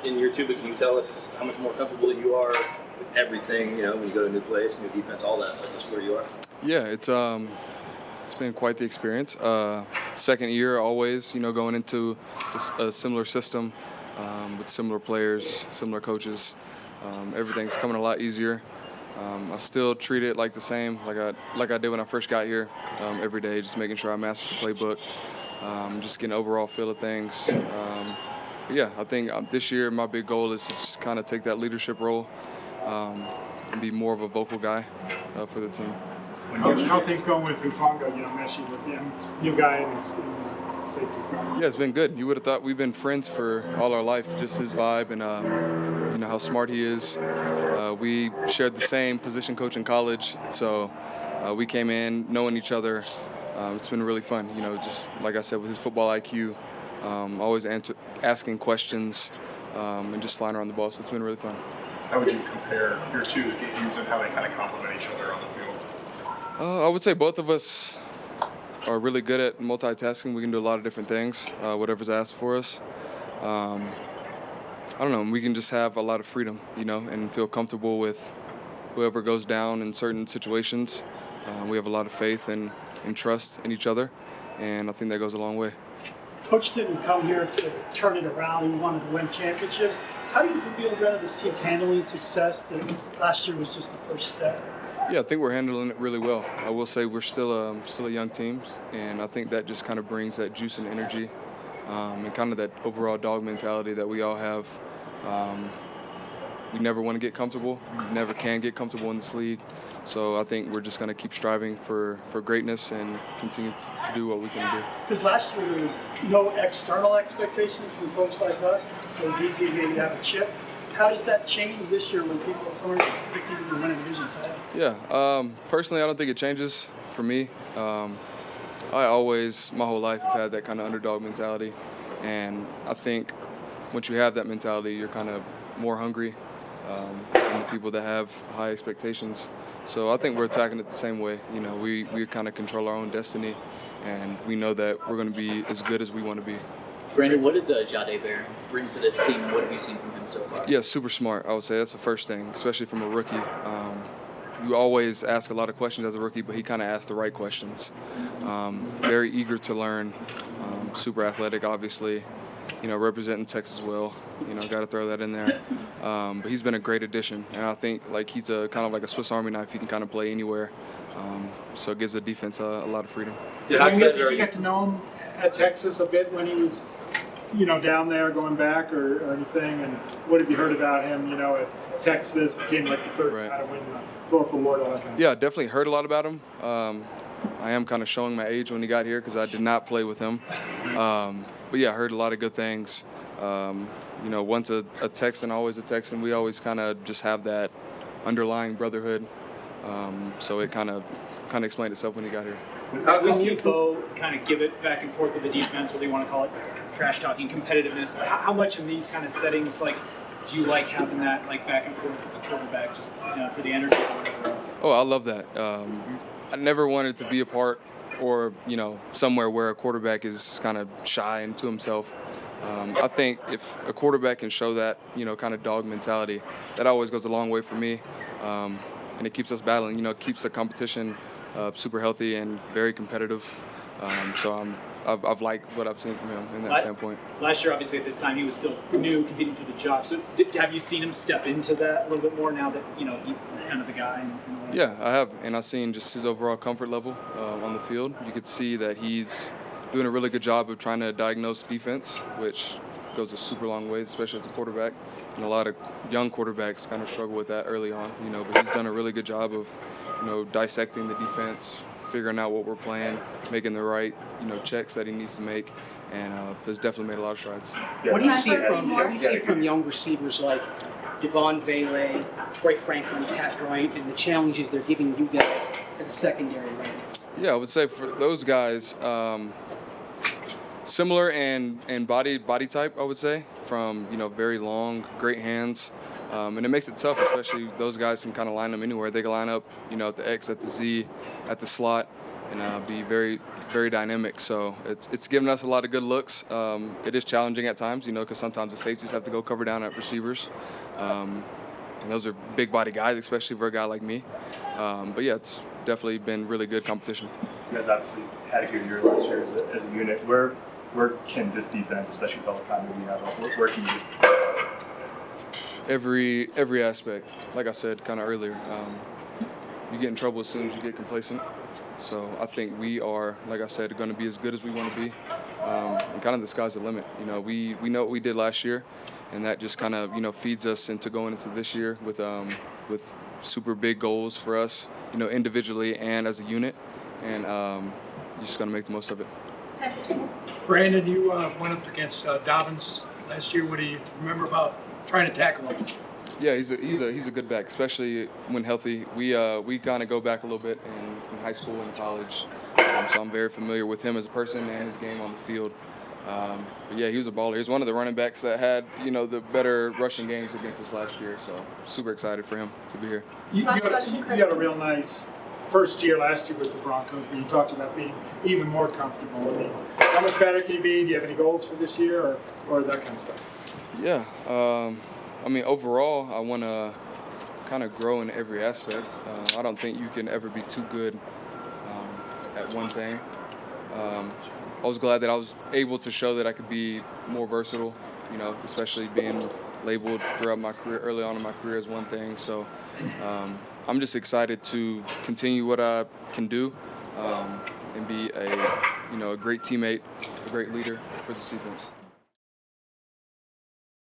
in year two, but can you tell us just how much more comfortable you are with everything, when you go to a new place, new defense, all that, like just where you are? Yeah, it's been quite the experience. Second year always, going into a similar system with similar players, similar coaches. Everything's coming a lot easier. I still treat it like the same, like I did when I first got here. Every day, just making sure I master the playbook, just getting an overall feel of things. But yeah, I think this year my big goal is to just kind of take that leadership role and be more of a vocal guy for the team. How things going with Hufanga, meshing with him, new guy in the safety spot? Yeah, it's been good. You would have thought we've been friends for all our life, just his vibe and how smart he is. We shared the same position coach in college, so we came in knowing each other. It's been really fun, just like I said, with his football IQ, always asking questions and just flying around the ball, so it's been really fun. How would you compare your two games and how they kind of complement each other on the field? I would say both of us are really good at multitasking. We can do a lot of different things, whatever's asked for us. I don't know, we can just have a lot of freedom, and feel comfortable with whoever goes down in certain situations. We have a lot of faith and trust in each other, and I think that goes a long way. Coach didn't come here to turn it around. He wanted to win championships. How do you feel about this team's handling success that last year was just the first step? Yeah, I think we're handling it really well. I will say we're still a young team, and I think that just kind of brings that juice and energy and kind of that overall dog mentality that we all have. We never want to get comfortable. We never can get comfortable in this league. So I think we're just going to keep striving for greatness and continue to do what we can do. Because last year there was no external expectations from folks like us, so it's easy to maybe have a chip. How does that change this year when people are sort of picking you to win a division title? Yeah, personally I don't think it changes for me. I always, my whole life, have had that kind of underdog mentality. And I think once you have that mentality, you're kind of more hungry than the people that have high expectations. So I think we're attacking it the same way. We kind of control our own destiny, and we know that we're going to be as good as we want to be. Brandon, what does Jadeveon bring to this team, and what have you seen from him so far? Yeah, super smart. I would say that's the first thing, especially from a rookie. You always ask a lot of questions as a rookie, but he kind of asked the right questions. Very eager to learn, super athletic, obviously. Representing Texas well. Got to throw that in there. But he's been a great addition, and I think he's kind of like a Swiss Army knife. He can kind of play anywhere, so it gives the defense a lot of freedom. Did you get to know him at Texas a bit when he was, down there going back or anything? And what have you heard about him? At Texas became like the third kind of win the Thorpe Award, all that kind of Yeah, definitely heard a lot about him. I am kind of showing my age when he got here because I did not play with him. But yeah, I heard a lot of good things. Once a Texan, always a Texan. We always kind of just have that underlying brotherhood. So it kind of explained itself when he got here. We see Bo kind of give it back and forth to the defense, whether you want to call it trash talking, competitiveness. But how much in these kind of settings, do you like having that back and forth with the quarterback, just for the energy or whatever else? Oh, I love that. I never wanted to be a part or somewhere where a quarterback is kind of shy and to himself. I think if a quarterback can show that kind of dog mentality, that always goes a long way for me, and it keeps us battling. Keeps the competition super healthy and very competitive. So I've liked what I've seen from him in that standpoint. Last year, obviously, at this time, he was still new, competing for the job. So have you seen him step into that a little bit more now that he's kind of the guy? Yeah, I have, and I've seen just his overall comfort level on the field. You could see that he's doing a really good job of trying to diagnose defense, which goes a super long way, especially as a quarterback. And a lot of young quarterbacks kind of struggle with that early on, but he's done a really good job of, dissecting the defense, figuring out what we're playing, making the right, checks that he needs to make, and has definitely made a lot of strides. What do you see from young receivers like Devon Vele, Troy Franklin, Pat Bryant, and the challenges they're giving you guys as a secondary right now? Yeah, I would say for those guys, similar and body type, I would say, from very long, great hands, and it makes it tough, especially those guys can kind of line them anywhere. They can line up, at the X, at the Z, at the slot, and be very, very dynamic. So it's given us a lot of good looks. It is challenging at times, because sometimes the safeties have to go cover down at receivers. And those are big body guys, especially for a guy like me. But yeah, it's definitely been really good competition. You guys obviously had a good year last year as a unit. Where can this defense, especially with all the continuity we have, where can you? Every aspect. Like I said kind of earlier, you get in trouble as soon as you get complacent. So I think we are, like I said, going to be as good as we want to be. And kind of the sky's the limit. We know what we did last year, and that just kind of feeds us into going into this year with super big goals for us, individually and as a unit, and you're just going to make the most of it. Brandon, you went up against Dobbins last year. What do you remember about trying to tackle him? Yeah, he's a good back, especially when healthy. We kind of go back a little bit in high school and college, so I'm very familiar with him as a person and his game on the field. But yeah, he was a baller. He was one of the running backs that had the better rushing games against us last year. So super excited for him to be here. You had a real nice first year last year with the Broncos, but you talked about being even more comfortable. I mean, how much better can you be? Do you have any goals for this year or that kind of stuff? Yeah. Overall, I want to kind of grow in every aspect. I don't think you can ever be too good at one thing. I was glad that I was able to show that I could be more versatile, especially being labeled throughout my career, early on in my career, as one thing. So I'm just excited to continue what I can do and be a great teammate, a great leader for this defense.